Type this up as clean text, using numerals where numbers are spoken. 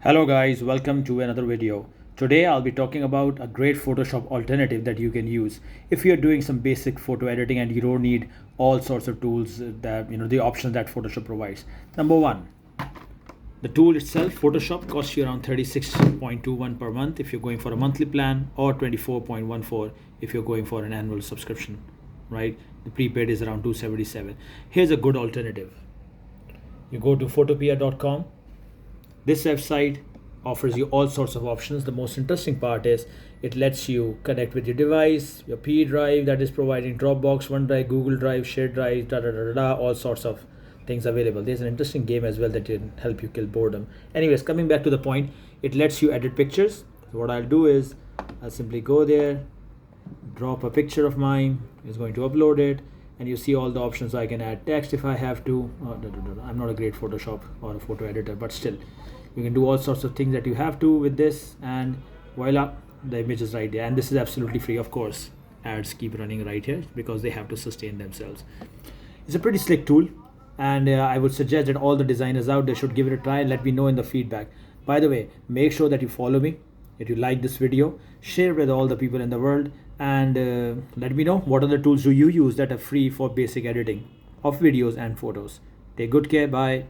Hello guys, welcome to another video. Today I'll be talking about a great Photoshop alternative that you can use if you're doing some basic photo editing and you don't need all sorts of tools that the options that Photoshop provides. Number one, the tool itself, Photoshop, costs you around 36.21 per month if you're going for a monthly plan, or 24.14 if you're going for an annual subscription, right? The prepaid is around 277. Here's a good alternative. You go to photopea.com. This website offers you all sorts of options. The most interesting part is it lets you connect with your device, your P drive that is providing Dropbox, OneDrive, Google Drive, shared drive, all sorts of things available. There's an interesting game as well that can help you kill boredom. Anyways, coming back to the point, it lets you edit pictures. So what I'll do is I'll simply go there, drop a picture of mine, it's going to upload it, and you see all the options. I can add text if I have to. I'm not a great Photoshop or a photo editor, but still you can do all sorts of things that you have to with this, and voila, the image is right there. And this is absolutely free, of course. Ads keep running right here because they have to sustain themselves. It's a pretty slick tool, and I would suggest that all the designers out there should give it a try and let me know in the feedback. By the way, make sure that you follow me, that you like this video, share with all the people in the world, and let me know what other tools do you use that are free for basic editing of videos and photos. Take good care. Bye.